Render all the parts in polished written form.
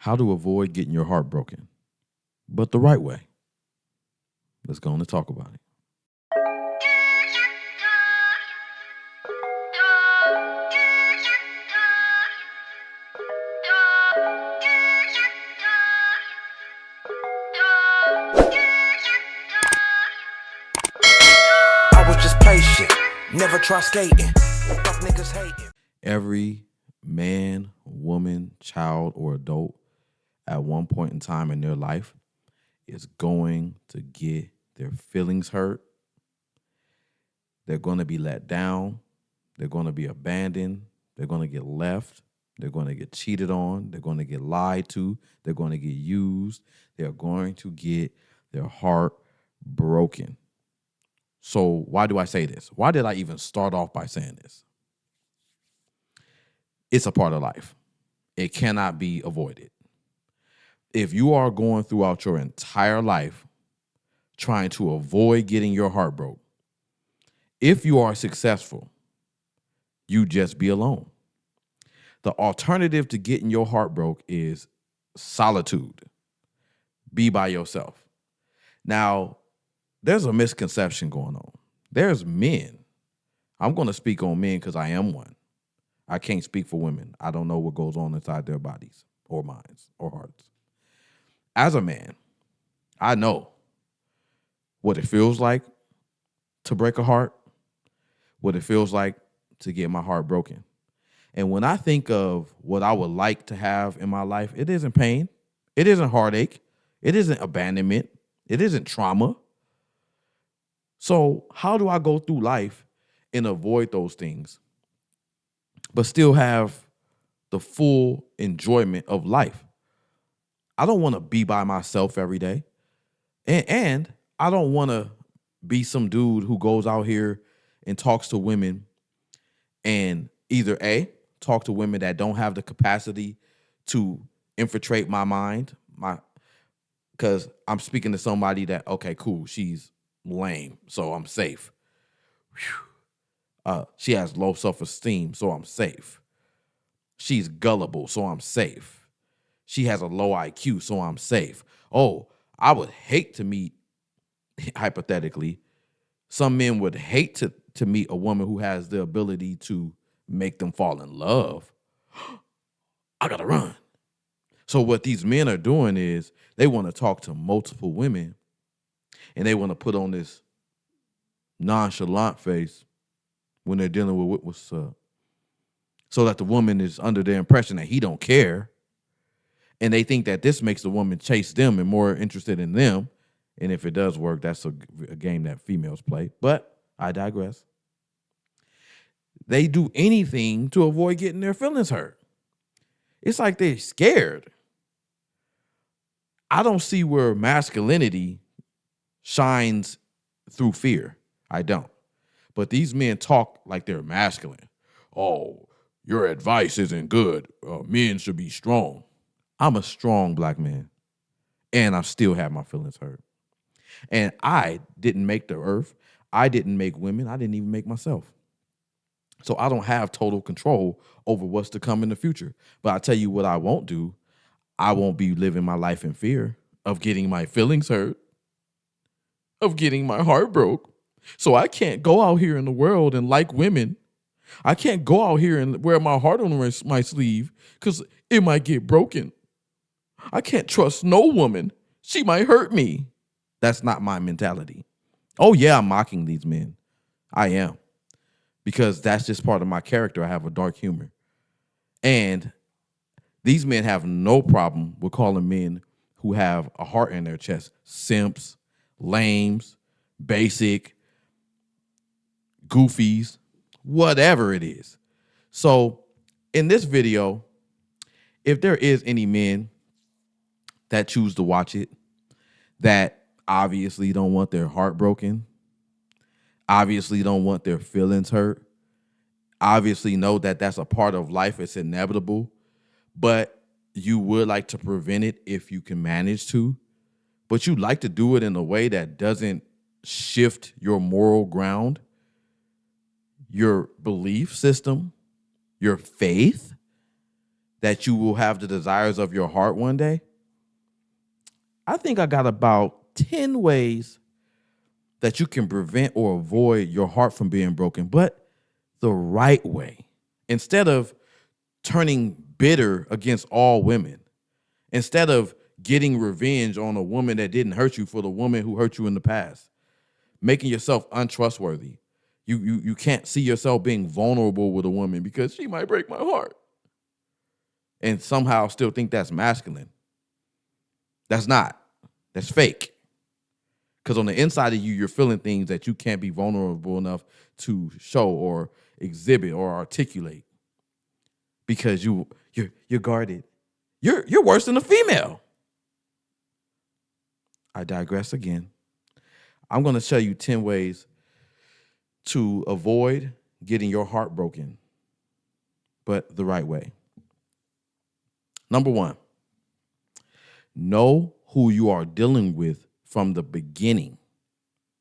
How to avoid getting your heart broken, but the right way. Let's go on and talk about it. I was just patient, never try skating. Fuck niggas hating. Every man, woman, child, or adult at one point in time in their life is going to get their feelings hurt. They're going to be let down. They're going to be abandoned. They're going to get left. They're going to get cheated on. They're going to get lied to. They're going to get used. They're going to get their heart broken. So why do I say this? Why did I even start off by saying this? It's a part of life. It cannot be avoided. If you are going throughout your entire life trying to avoid getting your heart broke, if you are successful, you just be alone. The alternative to getting your heart broke is solitude. Be by yourself. Now, there's a misconception going on. There's men. I'm going to speak on men because I am one. I can't speak for women. I don't know what goes on inside their bodies or minds or hearts. As a man, I know what it feels like to break a heart, what it feels like to get my heart broken. And when I think of what I would like to have in my life, it isn't pain. It isn't heartache. It isn't abandonment. It isn't trauma. So how do I go through life and avoid those things, but still have the full enjoyment of life? I don't want to be by myself every day. And I don't want to be some dude who goes out here and talks to women and either A, talk to women that don't have the capacity to infiltrate my mind, because I'm speaking to somebody that, okay, cool, she's lame, so I'm safe. She has low self-esteem, so I'm safe. She's gullible, so I'm safe. She has a low IQ, so I'm safe. Oh, I would hate to meet, hypothetically, some men would hate to meet a woman who has the ability to make them fall in love. I gotta run. So what these men are doing is they want to talk to multiple women and they want to put on this nonchalant face when they're dealing with what's up, so that the woman is under the impression that he don't care. And they think that this makes the woman chase them and more interested in them. And if it does work, that's a game that females play. But I digress. They do anything to avoid getting their feelings hurt. It's like they're scared. I don't see where masculinity shines through fear. I don't. But these men talk like they're masculine. Oh, your advice isn't good. Men should be strong. I'm a strong black man, and I still have my feelings hurt. And I didn't make the earth. I didn't make women. I didn't even make myself. So I don't have total control over what's to come in the future. But I tell you what I won't do. I won't be living my life in fear of getting my feelings hurt, of getting my heart broke. So I can't go out here in the world and like women. I can't go out here and wear my heart on my sleeve because it might get broken. I can't trust no woman. She might hurt me. That's not my mentality. Oh, yeah, I'm mocking these men. I am. Because that's just part of my character. I have a dark humor. And these men have no problem with calling men who have a heart in their chest simps, lames, basic, goofies, whatever it is. So in this video, if there is any men that choose to watch it that obviously don't want their heart broken, obviously don't want their feelings hurt, obviously know that that's a part of life, it's inevitable, but you would like to prevent it if you can manage to, but you'd like to do it in a way that doesn't shift your moral ground, your belief system, your faith, that you will have the desires of your heart one day, I think I got about 10 ways that you can prevent or avoid your heart from being broken, but the right way. Instead of turning bitter against all women, instead of getting revenge on a woman that didn't hurt you for the woman who hurt you in the past, making yourself untrustworthy. You can't see yourself being vulnerable with a woman because she might break my heart. And somehow still think that's masculine. That's not. That's fake. Because on the inside of you, you're feeling things that you can't be vulnerable enough to show or exhibit or articulate. Because you're guarded. You're worse than a female. I digress again. I'm going to show you 10 ways to avoid getting your heart broken, but the right way. Number 1, know who you are dealing with from the beginning.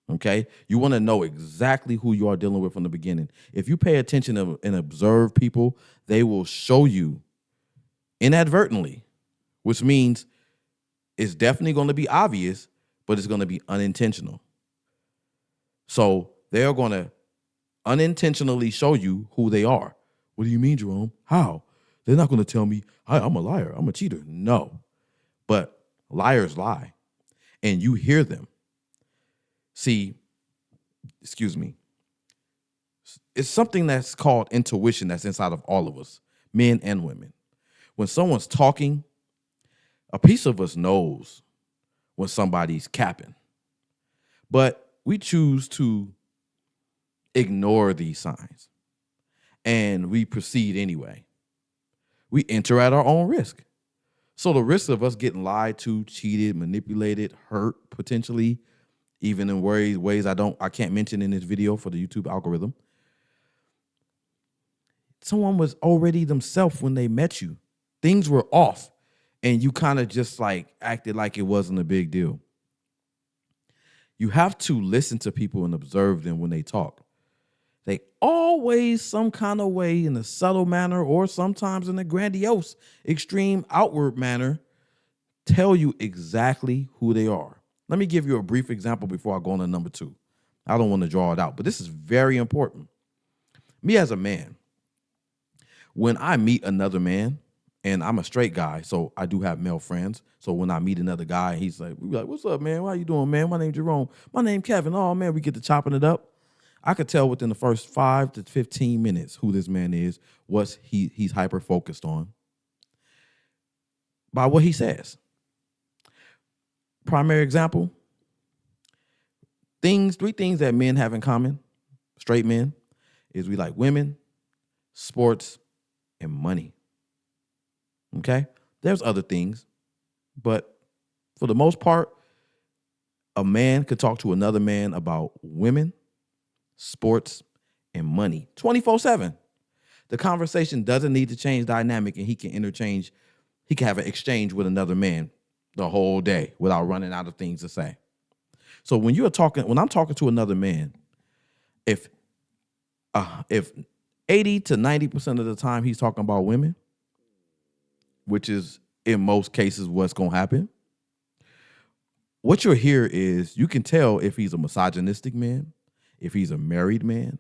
Okay? You want to know exactly who you are dealing with from the beginning. If you pay attention and observe people, they will show you inadvertently, which means it's definitely going to be obvious, but it's going to be unintentional. So they're going to unintentionally show you who they are. What do you mean, Jerome? How? They're not going to tell me I'm a liar. I'm a cheater. No. But liars lie. And you hear them. See, excuse me. It's something that's called intuition that's inside of all of us, men and women. When someone's talking, a piece of us knows when somebody's capping. But we choose to ignore these signs. And we proceed anyway. We enter at our own risk. So the risk of us getting lied to, cheated, manipulated, hurt, potentially, even in ways I can't mention in this video for the YouTube algorithm. Someone was already themselves when they met you. Things were off, and you kind of just like acted like it wasn't a big deal. You have to listen to people and observe them when they talk. They always, some kind of way, in a subtle manner or sometimes in a grandiose, extreme, outward manner, tell you exactly who they are. Let me give you a brief example before I go on to number 2. I don't want to draw it out, but this is very important. Me as a man, when I meet another man, and I'm a straight guy, so I do have male friends. So when I meet another guy, he's like, we like, what's up, man? How you doing, man? My name's Jerome. My name's Kevin. Oh, man, we get to chopping it up. I could tell within the first 5 to 15 minutes who this man is, what he's hyper focused on, by what he says. Primary example, 3 things that men have in common, straight men, is we like women, sports, and money. Okay? There's other things, but for the most part, a man could talk to another man about women, sports, and money 24/7. The conversation doesn't need to change dynamic, and he can have an exchange with another man the whole day without running out of things to say. So when I'm talking to another man, if 80 to 90% of the time he's talking about women, which is in most cases what's going to happen, what you'll hear is you can tell if he's a misogynistic man, if he's a married man,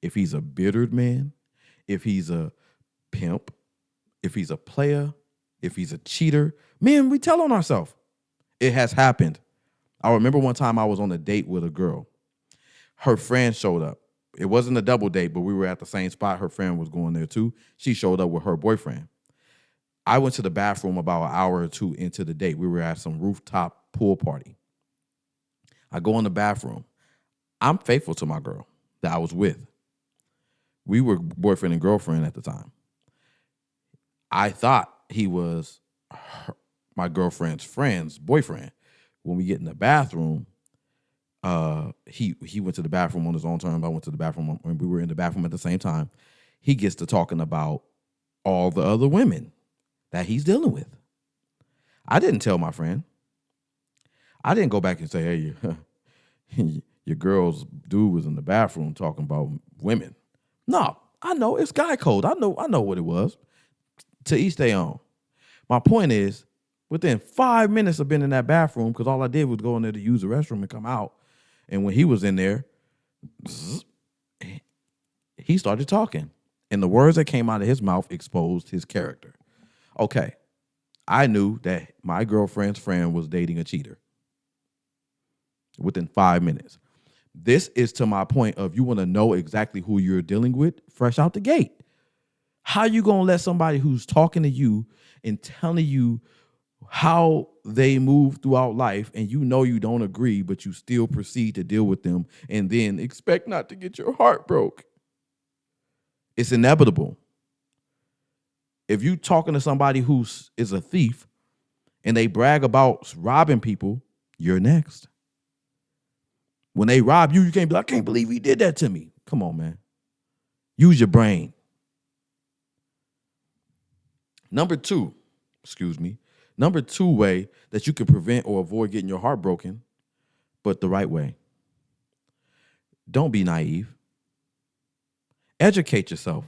if he's a bittered man, if he's a pimp, if he's a player, if he's a cheater. Men, we tell on ourselves. It has happened. I remember one time I was on a date with a girl. Her friend showed up. It wasn't a double date, but we were at the same spot. Her friend was going there too. She showed up with her boyfriend. I went to the bathroom about an hour or 2 into the date. We were at some rooftop pool party. I go in the bathroom. I'm faithful to my girl that I was with. We were boyfriend and girlfriend at the time. I thought he was my girlfriend's friend's boyfriend. When we get in the bathroom, he went to the bathroom on his own terms. I went to the bathroom, and we were in the bathroom at the same time. He gets to talking about all the other women that he's dealing with. I didn't tell my friend. I didn't go back and say, hey, your girl's dude was in the bathroom talking about women. No, I know it's guy code. I know what it was. To each their own. My point is, within 5 minutes of being in that bathroom, because all I did was go in there to use the restroom and come out. And when he was in there, he started talking. And the words that came out of his mouth exposed his character. Okay, I knew that my girlfriend's friend was dating a cheater within 5 minutes. This is to my point of you want to know exactly who you're dealing with fresh out the gate. How you going to let somebody who's talking to you and telling you how they move throughout life and you know you don't agree, but you still proceed to deal with them and then expect not to get your heart broke? It's inevitable. If you talking to somebody who is a thief and they brag about robbing people, you're next. When they rob you, you can't be like, I can't believe he did that to me. Come on, man. Use your brain. Number two way that you can prevent or avoid getting your heart broken, but the right way. Don't be naive. Educate yourself.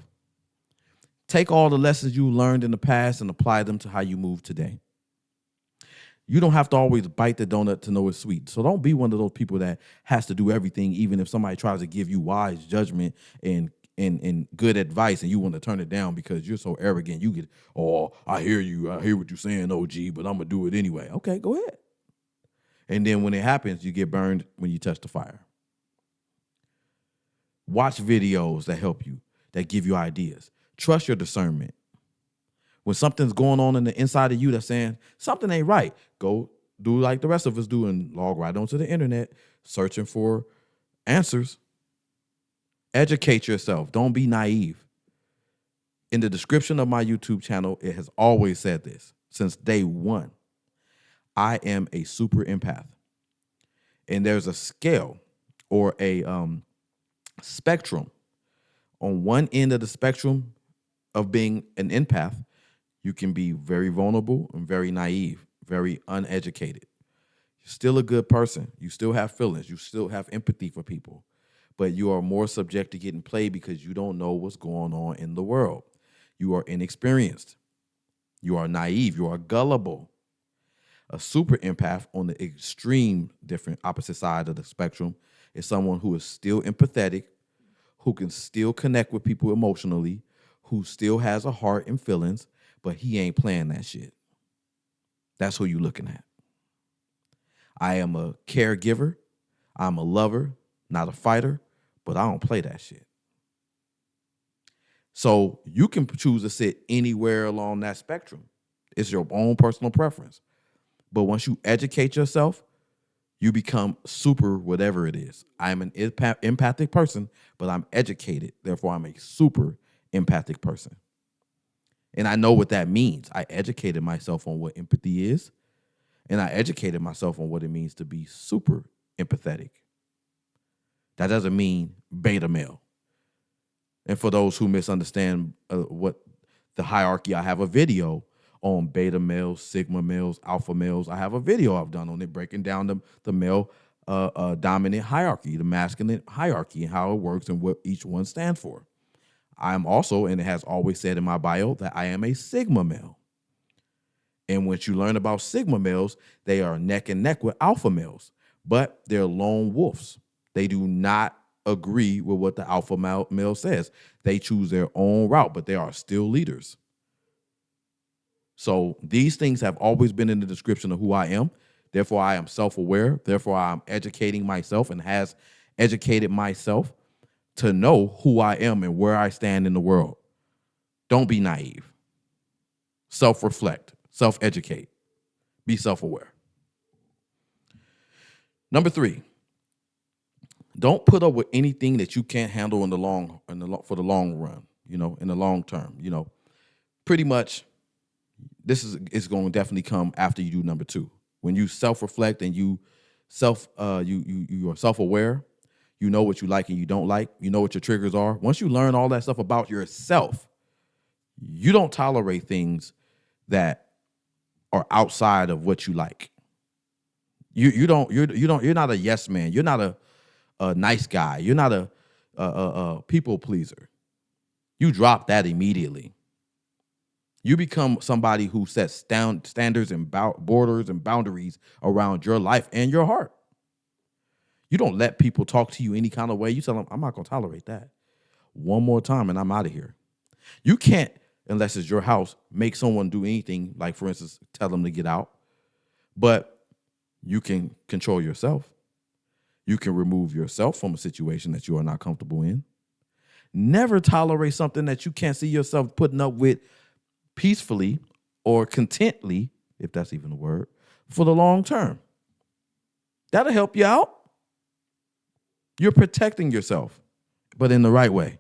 Take all the lessons you learned in the past and apply them to how you move today. You don't have to always bite the donut to know it's sweet. So don't be one of those people that has to do everything, even if somebody tries to give you wise judgment and good advice and you want to turn it down because you're so arrogant. You get, oh, I hear you. I hear what you're saying, OG, but I'm going to do it anyway. Okay, go ahead. And then when it happens, you get burned when you touch the fire. Watch videos that help you, that give you ideas. Trust your discernment. When something's going on in the inside of you that's saying something ain't right, go do like the rest of us do and log right onto the internet, searching for answers. Educate yourself. Don't be naive. In the description of my YouTube channel, it has always said this since day one. I am a super empath. And there's a scale or a spectrum. On one end of the spectrum of being an empath, you can be very vulnerable and very naive, very uneducated. You're still a good person. You still have feelings. You still have empathy for people. But you are more subject to getting played because you don't know what's going on in the world. You are inexperienced. You are naive. You are gullible. A super empath on the extreme different opposite side of the spectrum is someone who is still empathetic, who can still connect with people emotionally, who still has a heart and feelings, but he ain't playing that shit. That's who you looking at. I am a caregiver. I'm a lover, not a fighter, but I don't play that shit. So you can choose to sit anywhere along that spectrum. It's your own personal preference. But once you educate yourself, you become super whatever it is. I'm an empathic person, but I'm educated. Therefore, I'm a super empathic person. And I know what that means. I educated myself on what empathy is, and I educated myself on what it means to be super empathetic. That doesn't mean beta male. And for those who misunderstand what the hierarchy, I have a video on beta males, sigma males, alpha males. I have a video I've done on it breaking down the male dominant hierarchy, the masculine hierarchy, and how it works and what each one stands for. I am also, and it has always said in my bio, that I am a sigma male. And once you learn about sigma males, they are neck and neck with alpha males, but they're lone wolves. They do not agree with what the alpha male says. They choose their own route, but they are still leaders. So these things have always been in the description of who I am. Therefore, I am self-aware. Therefore, I'm educating myself and has educated myself to know who I am and where I stand in the world. Don't be naive. Self-reflect. Self-educate. Be self-aware. Number 3, don't put up with anything that you can't handle for the long run, in the long term. Pretty much this is going to definitely come after you do number 2. When you self-reflect and you are self-aware, you know what you like and you don't like, you know what your triggers are. Once you learn all that stuff about yourself, you don't tolerate things that are outside of what you like. You're not a yes man. You're not a nice guy. You're not a people pleaser. You drop that immediately. You become somebody who sets down standards and borders and boundaries around your life and your heart. You don't let people talk to you any kind of way. You tell them, I'm not going to tolerate that. One more time and I'm out of here. You can't, unless it's your house, make someone do anything, like, for instance, tell them to get out. But you can control yourself. You can remove yourself from a situation that you are not comfortable in. Never tolerate something that you can't see yourself putting up with peacefully or contently, if that's even a word, for the long term. That'll help you out. You're protecting yourself, but in the right way.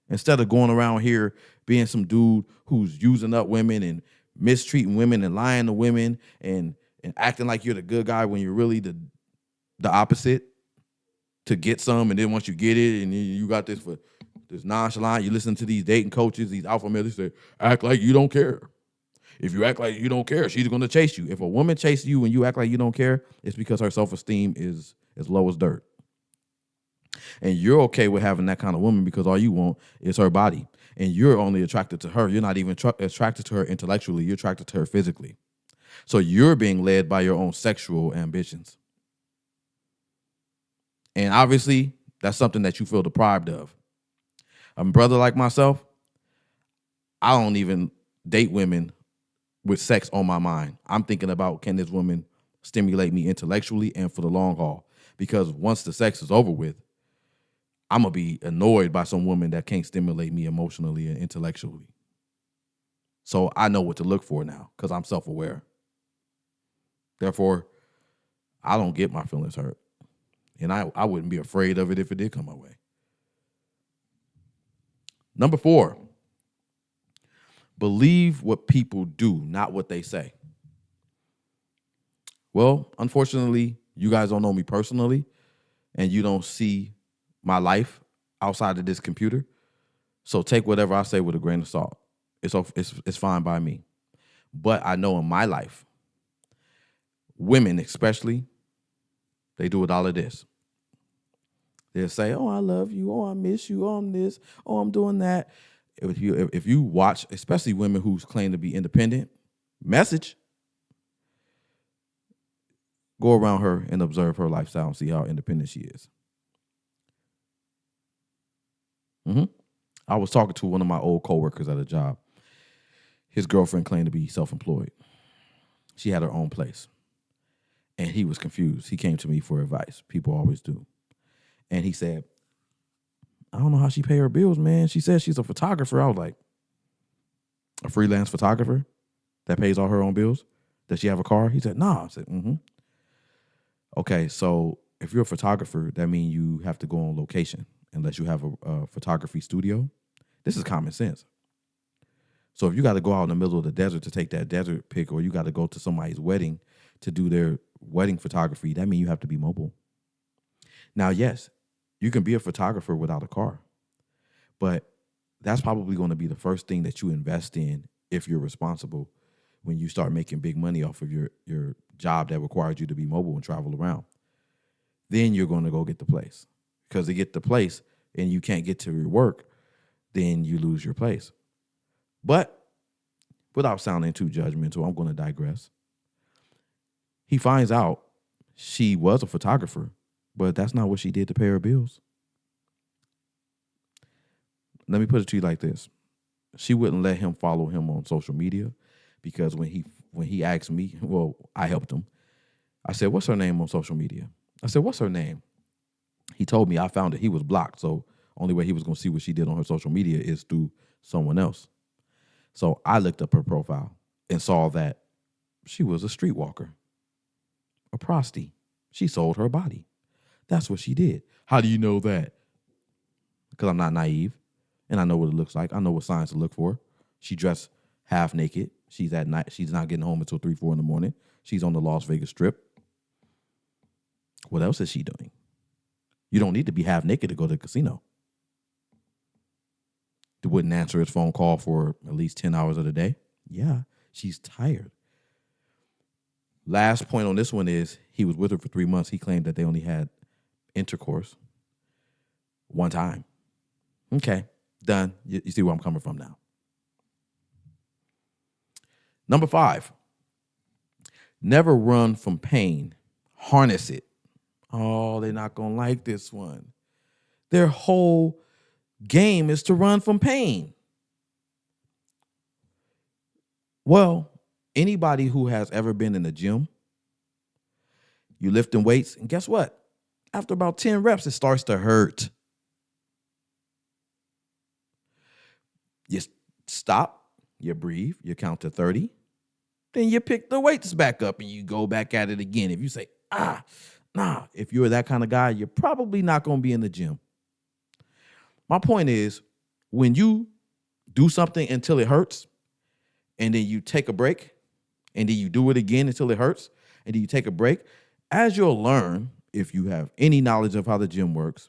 Instead of going around here being some dude who's using up women and mistreating women and lying to women and acting like you're the good guy when you're really the opposite, to get some, and then once you get it and you got this nonchalant, you listen to these dating coaches, these alpha males, they say, act like you don't care. If you act like you don't care, she's going to chase you. If a woman chases you and you act like you don't care, it's because her self-esteem is as low as dirt. And you're okay with having that kind of woman because all you want is her body. And you're only attracted to her. You're not even attracted to her intellectually. You're attracted to her physically. So you're being led by your own sexual ambitions. And obviously, that's something that you feel deprived of. A brother like myself, I don't even date women with sex on my mind. I'm thinking about, can this woman stimulate me intellectually and for the long haul? Because once the sex is over with, I'm going to be annoyed by some woman that can't stimulate me emotionally and intellectually. So I know what to look for now because I'm self-aware. Therefore, I don't get my feelings hurt. And I wouldn't be afraid of it if it did come my way. Number 4, believe what people do, not what they say. Well, unfortunately, you guys don't know me personally, and you don't see my life outside of this computer. So take whatever I say with a grain of salt. It's fine by me. But I know in my life, women especially, they do it all of this. They'll say, oh, I love you. Oh, I miss you. Oh, I'm this. Oh, I'm doing that. If you watch, especially women who claim to be independent, message, go around her and observe her lifestyle and see how independent she is. I was talking to one of my old coworkers at a job. His girlfriend claimed to be self-employed. She had her own place. And he was confused. He came to me for advice. People always do. And he said, I don't know how she pay her bills, man. She says she's a photographer. I was like, a freelance photographer that pays all her own bills? Does she have a car? He said, nah. I said, Okay, so if you're a photographer, that means you have to go on location unless you have a photography studio. This is common sense. So if you got to go out in the middle of the desert to take that desert pic, or you got to go to somebody's wedding to do their wedding photography, that means you have to be mobile. Now, yes, you can be a photographer without a car, but that's probably going to be the first thing that you invest in if you're responsible when you start making big money off of your job that requires you to be mobile and travel around. Then you're going to go get the place. Because to get the place and you can't get to your work, then you lose your place. But without sounding too judgmental, I'm going to digress. He finds out she was a photographer, but that's not what she did to pay her bills. Let me put it to you like this. She wouldn't let him follow him on social media because when he asked me, well, I helped him. I said, what's her name on social media? I said, what's her name? He told me. I found it. He was blocked. So only way he was going to see what she did on her social media is through someone else. So I looked up her profile and saw that she was a streetwalker, a prosti. She sold her body. That's what she did. How do you know that? Because I'm not naive and I know what it looks like. I know what signs to look for. She dressed half naked. She's at night. She's not getting home until 3, 4 in the morning. She's on the Las Vegas Strip. What else is she doing? You don't need to be half naked to go to the casino. They wouldn't answer his phone call for at least 10 hours of the day. Yeah, she's tired. Last point on this one is he was with her for 3 months. He claimed that they only had intercourse one time. Okay, done. You see where I'm coming from now. Number 5, never run from pain. Harness it. Oh, they're not going to like this one. Their whole game is to run from pain. Well, anybody who has ever been in the gym, you lifting weights, and guess what? After about 10 reps, it starts to hurt. You stop, you breathe, you count to 30, then you pick the weights back up and you go back at it again. If you say, nah, if you're that kind of guy, you're probably not going to be in the gym. My point is, when you do something until it hurts, and then you take a break, and then you do it again until it hurts, and then you take a break, as you'll learn, if you have any knowledge of how the gym works,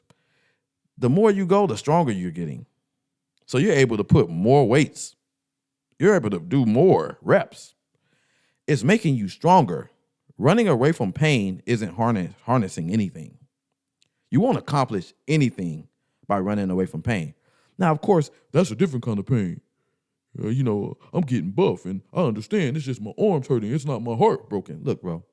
the more you go, the stronger you're getting. So you're able to put more weights. You're able to do more reps. It's making you stronger. Running away from pain isn't harnessing anything. You won't accomplish anything by running away from pain. Now, of course, that's a different kind of pain. I'm getting buff, and I understand it's just my arms hurting. It's not my heart broken. Look, bro,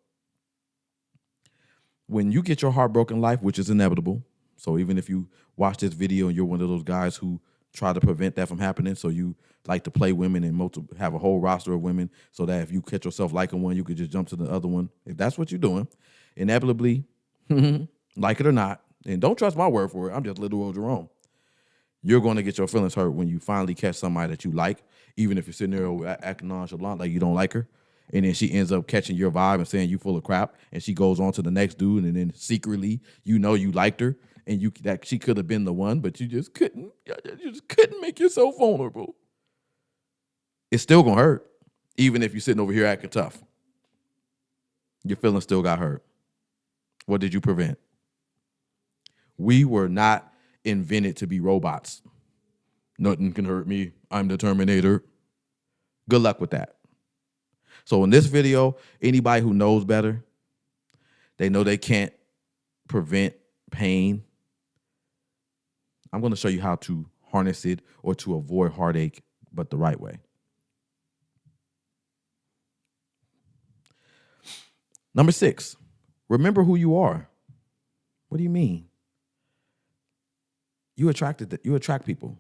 when you get your heart broken in life, which is inevitable, so even if you watch this video and you're one of those guys who try to prevent that from happening, so you like to play women and have a whole roster of women so that if you catch yourself liking one, you could just jump to the other one. If that's what you're doing, inevitably, like it or not, and don't trust my word for it, I'm just little old Jerome, you're going to get your feelings hurt when you finally catch somebody that you like, even if you're sitting there acting nonchalant like you don't like her, and then she ends up catching your vibe and saying you full of crap, and she goes on to the next dude, and then secretly you liked her, and that she could have been the one, but you just couldn't make yourself vulnerable. It's still going to hurt, even if you're sitting over here acting tough. Your feelings still got hurt. What did you prevent? We were not invented to be robots. Nothing can hurt me. I'm the Terminator. Good luck with that. So in this video, anybody who knows better, they know they can't prevent pain. I'm going to show you how to harness it or to avoid heartache, but the right way. Number 6, remember who you are. What do you mean? You attract people.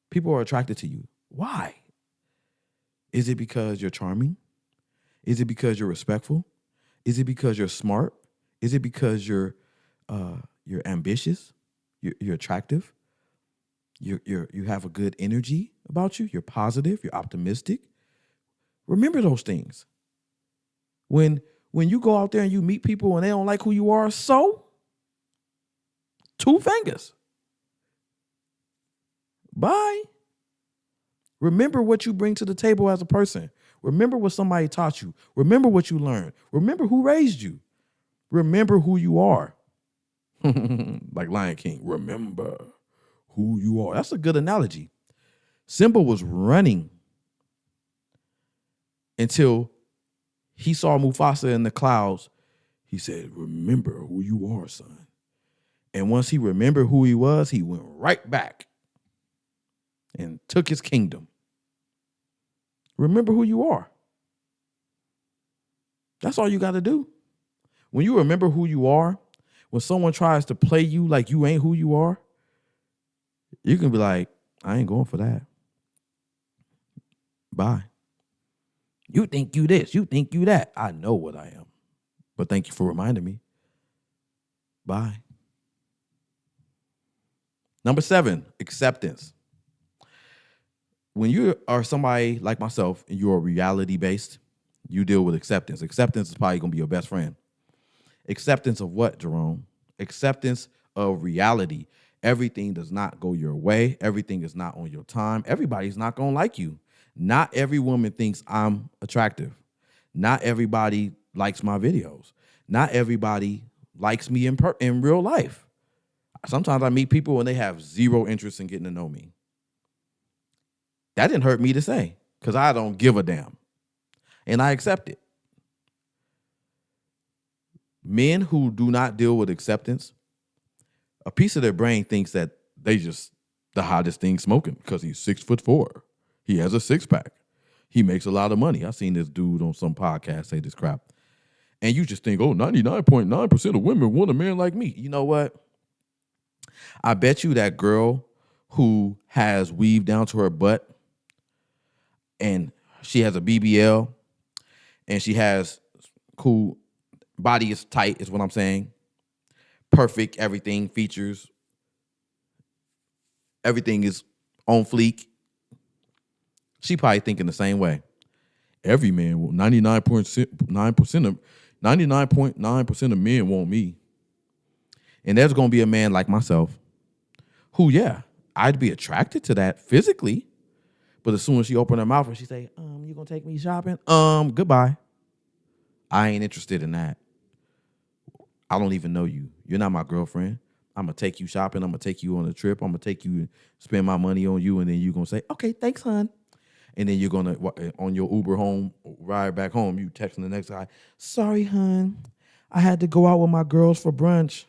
People are attracted to you. Why? Is it because you're charming? Is it because you're respectful? Is it because you're smart? Is it because you're ambitious? You're attractive? You have a good energy about you? You're positive? You're optimistic? Remember those things. When you go out there and you meet people and they don't like who you are, so 2 fingers. Bye. Remember what you bring to the table as a person. Remember what somebody taught you. Remember what you learned. Remember who raised you. Remember who you are. Like Lion King, remember who you are. That's a good analogy. Simba was running until he saw Mufasa in the clouds. He said, remember who you are, son. And once he remembered who he was, he went right back and took his kingdom. Remember who you are. That's all you got to do. When you remember who you are, when someone tries to play you like you ain't who you are, you can be like, I ain't going for that. Bye. You think you this, you think you that. I know what I am. But thank you for reminding me. Bye. Number 7, acceptance. When you are somebody like myself and you're reality-based, you deal with acceptance. Acceptance is probably going to be your best friend. Acceptance of what, Jerome? Acceptance of reality. Everything does not go your way. Everything is not on your time. Everybody's not going to like you. Not every woman thinks I'm attractive. Not everybody likes my videos. Not everybody likes me in real life. Sometimes I meet people and they have zero interest in getting to know me. That didn't hurt me to say because I don't give a damn. And I accept it. Men who do not deal with acceptance, a piece of their brain thinks that they just the hottest thing smoking because he's 6'4". He has a 6-pack. He makes a lot of money. I seen this dude on some podcast say this crap. And you just think, oh, 99.9% of women want a man like me. You know what? I bet you that girl who has weave down to her butt and she has a BBL and she has cool body is tight is what I'm saying. Perfect, everything, features. Everything is on fleek. She probably thinking the same way. Every man will 99.9% of men want me. And there's gonna be a man like myself who, yeah, I'd be attracted to that physically. But as soon as she open her mouth and she say, you gonna take me shopping? Goodbye. I ain't interested in that. I don't even know you. You're not my girlfriend. I'm gonna take you shopping. I'm gonna take you on a trip. I'm gonna take you, spend my money on you, and then you're gonna say, okay, thanks, hon. And then you're gonna, on your Uber home, ride back home, you texting the next guy, sorry, hon, I had to go out with my girls for brunch.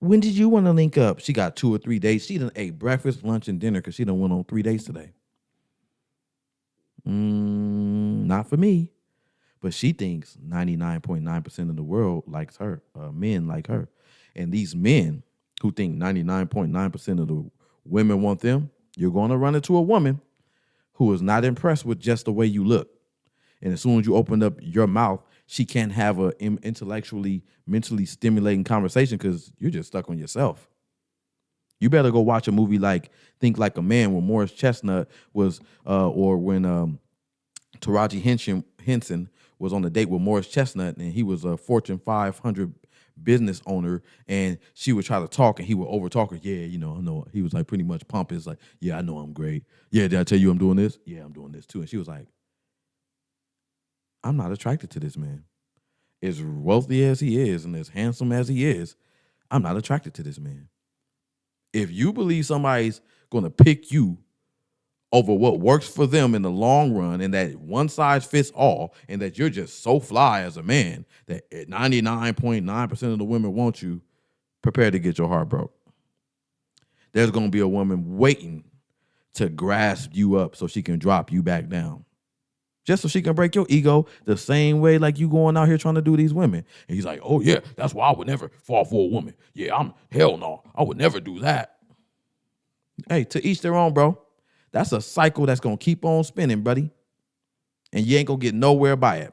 When did you want to link up? She got 2 or 3 days. She done ate breakfast, lunch, and dinner because she done went on 3 days today. Not for me. But she thinks 99.9% of the world likes her, men like her. And these men who think 99.9% of the women want them, you're going to run into a woman who is not impressed with just the way you look. And as soon as you open up your mouth, she can't have a intellectually, mentally stimulating conversation because you're just stuck on yourself. You better go watch a movie like Think Like a Man when Morris Chestnut was, or when Taraji Henson was on a date with Morris Chestnut, and he was a Fortune 500 business owner, and she would try to talk, and he would overtalk her. Yeah, I know. He was like pretty much pompous, like, yeah, I know I'm great. Yeah, did I tell you I'm doing this? Yeah, I'm doing this too. And she was like, I'm not attracted to this man. As wealthy as he is and as handsome as he is, I'm not attracted to this man. If you believe somebody's going to pick you over what works for them in the long run and that one size fits all and that you're just so fly as a man that 99.9% of the women want you, prepare to get your heart broke. There's going to be a woman waiting to grasp you up so she can drop you back down. Just so she can break your ego the same way like you going out here trying to do these women. And he's like, oh, yeah, that's why I would never fall for a woman. Yeah, hell no, I would never do that. Hey, to each their own, bro. That's a cycle that's going to keep on spinning, buddy. And you ain't going to get nowhere by it.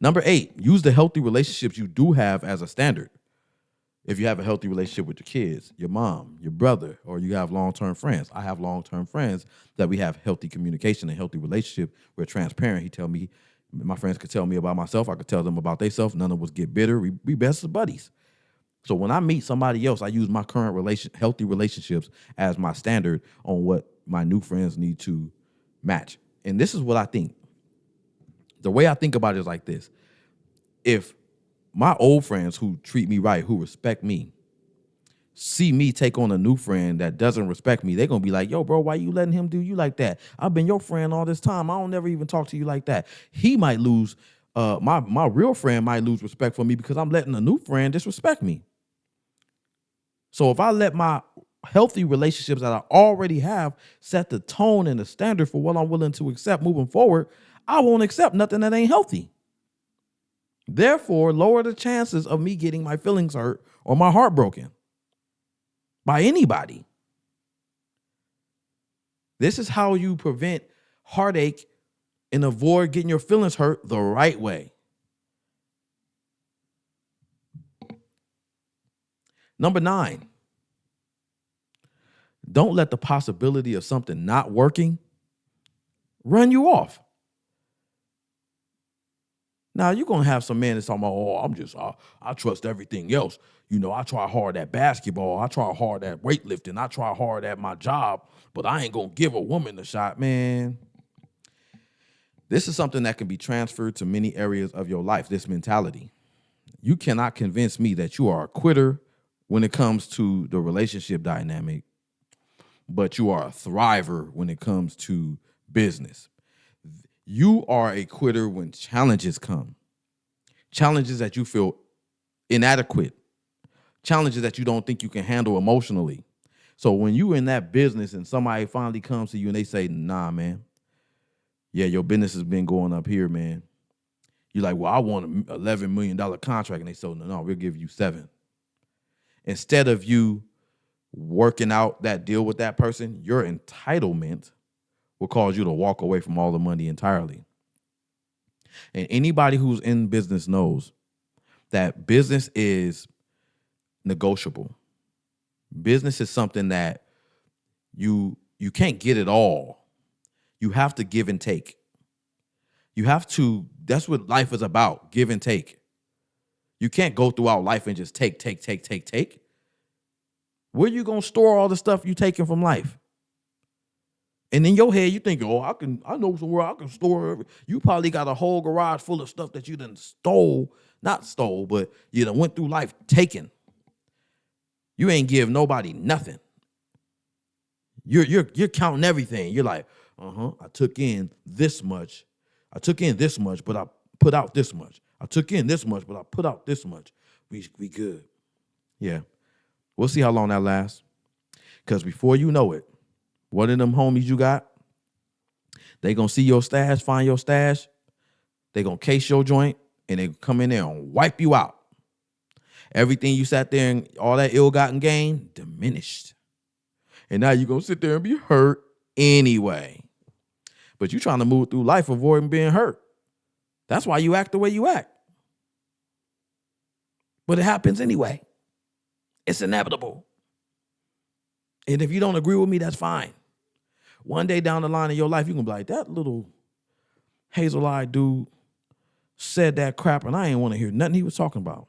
Number 8, use the healthy relationships you do have as a standard. If you have a healthy relationship with your kids, your mom, your brother, or you have long-term friends. I have long-term friends that we have healthy communication and healthy relationship. We're transparent. He tell me, my friends could tell me about myself. I could tell them about themselves. None of us get bitter. We best of buddies. So when I meet somebody else, I use my current healthy relationships as my standard on what my new friends need to match. And this is what I think. The way I think about it is like this. If my old friends who treat me right, who respect me, see me take on a new friend that doesn't respect me, they're going to be like, yo, bro, why you letting him do you like that? I've been your friend all this time. I don't never even talk to you like that. He might lose, my real friend might lose respect for me because I'm letting a new friend disrespect me. So if I let my healthy relationships that I already have set the tone and the standard for what I'm willing to accept moving forward, I won't accept nothing that ain't healthy. Therefore, lower the chances of me getting my feelings hurt or my heart broken by anybody. This is how you prevent heartache and avoid getting your feelings hurt the right way. Number 9, don't let the possibility of something not working run you off. Now, you're going to have some man that's talking about, I trust everything else. I try hard at basketball. I try hard at weightlifting. I try hard at my job, but I ain't going to give a woman a shot, man. This is something that can be transferred to many areas of your life, this mentality. You cannot convince me that you are a quitter when it comes to the relationship dynamic, but you are a thriver when it comes to business. You are a quitter when challenges come. Challenges that you feel inadequate. Challenges that you don't think you can handle emotionally. So when you in that business and somebody finally comes to you and they say, nah, man, yeah, your business has been going up here, man. You're like, well, I want an $11 million contract. And they say, no, we'll give you 7. Instead of you working out that deal with that person, your entitlement will cause you to walk away from all the money entirely. And anybody who's in business knows that business is negotiable. Business is something that you can't get it all. You have to give and take. You have to, that's what life is about, give and take. You can't go throughout life and just take. Where you going to store all the stuff you taking from life? And in your head, you think, oh, I know somewhere I can store. You probably got a whole garage full of stuff that you done not stole, but you done went through life taking. You ain't give nobody nothing. You're counting everything. You're like, I took in this much. I took in this much, but I put out this much. I took in this much, but I put out this much. We good. Yeah. We'll see how long that lasts. Because before you know it, one of them homies you got, they going to see your stash, find your stash. They going to case your joint, and they come in there and wipe you out. Everything you sat there and all that ill-gotten gain diminished. And now you're going to sit there and be hurt anyway. But you're trying to move through life avoiding being hurt. That's why you act the way you act. But it happens anyway. It's inevitable. And if you don't agree with me, that's fine. One day down the line in your life, you're going to be like, that little hazel-eyed dude said that crap, and I ain't want to hear nothing he was talking about.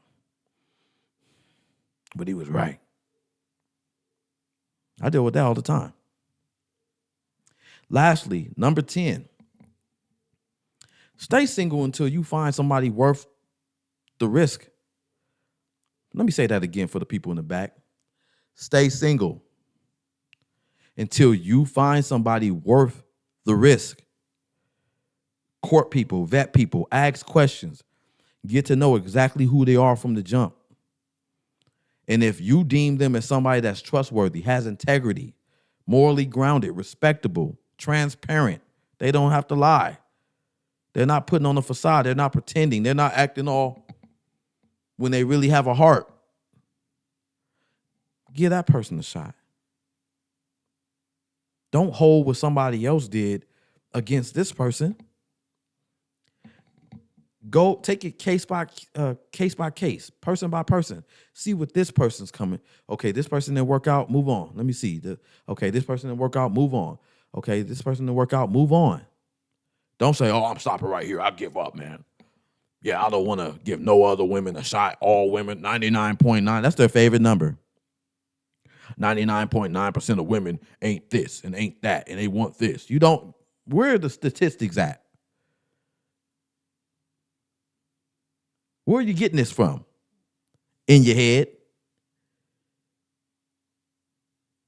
But he was right. I deal with that all the time. Lastly, number 10. Stay single until you find somebody worth the risk. Let me say that again for the people in the back. Stay single until you find somebody worth the risk. Court people, vet people, ask questions. Get to know exactly who they are from the jump. And if you deem them as somebody that's trustworthy, has integrity, morally grounded, respectable, transparent, they don't have to lie. They're not putting on a facade. They're not pretending. They're not acting all when they really have a heart. Give that person a shot. Don't hold what somebody else did against this person. Go take it case by case, person by person. See what this person's coming. Okay, this person didn't work out, move on. Let me see. Okay, this person didn't work out, move on. Okay, this person didn't work out, move on. Don't say, oh, I'm stopping right here. I give up, man. Yeah, I don't want to give no other women a shot. All women, 99.9. That's their favorite number. 99.9% of women ain't this and ain't that, and they want this. You don't, where are the statistics at? Where are you getting this from? In your head?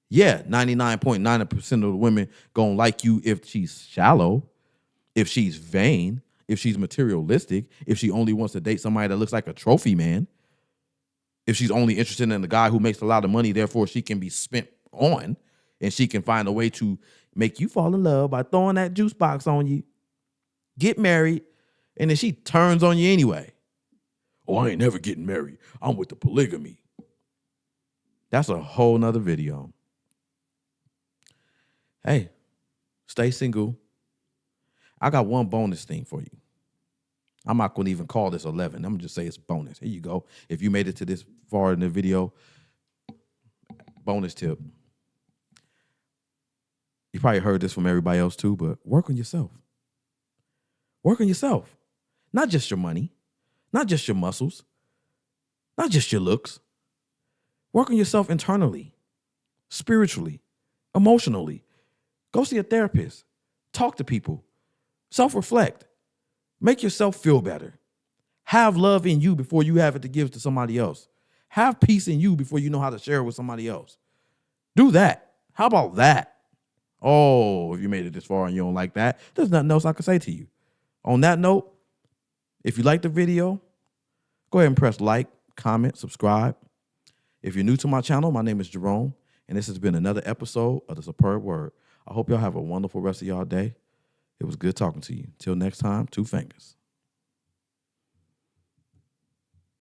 Yeah, 99.9% of the women gonna like you if she's shallow, if she's vain, if she's materialistic, if she only wants to date somebody that looks like a trophy man, if she's only interested in the guy who makes a lot of money, therefore she can be spent on, and she can find a way to make you fall in love by throwing that juice box on you, get married, and then she turns on you anyway. Oh, I ain't never getting married. I'm with the polygamy. That's a whole nother video. Hey, stay single. I got one bonus thing for you. I'm not going to even call this 11. I'm going to just say it's bonus. Here you go. If you made it to this far in the video, bonus tip. You probably heard this from everybody else too, but work on yourself. Work on yourself. Not just your money. Not just your muscles, not just your looks. Work on yourself internally, spiritually, emotionally. Go see a therapist. Talk to people. Self-reflect. Make yourself feel better. Have love in you before you have it to give to somebody else. Have peace in you before you know how to share it with somebody else. Do that. How about that? Oh, if you made it this far and you don't like that, there's nothing else I can say to you. On that note, if you like the video, go ahead and press like, comment, subscribe. If you're new to my channel, my name is Jerome, And this has been another episode of The Superb Word. I hope y'all have a wonderful rest of y'all day. It was good talking to you. Till next time, 2 fingers.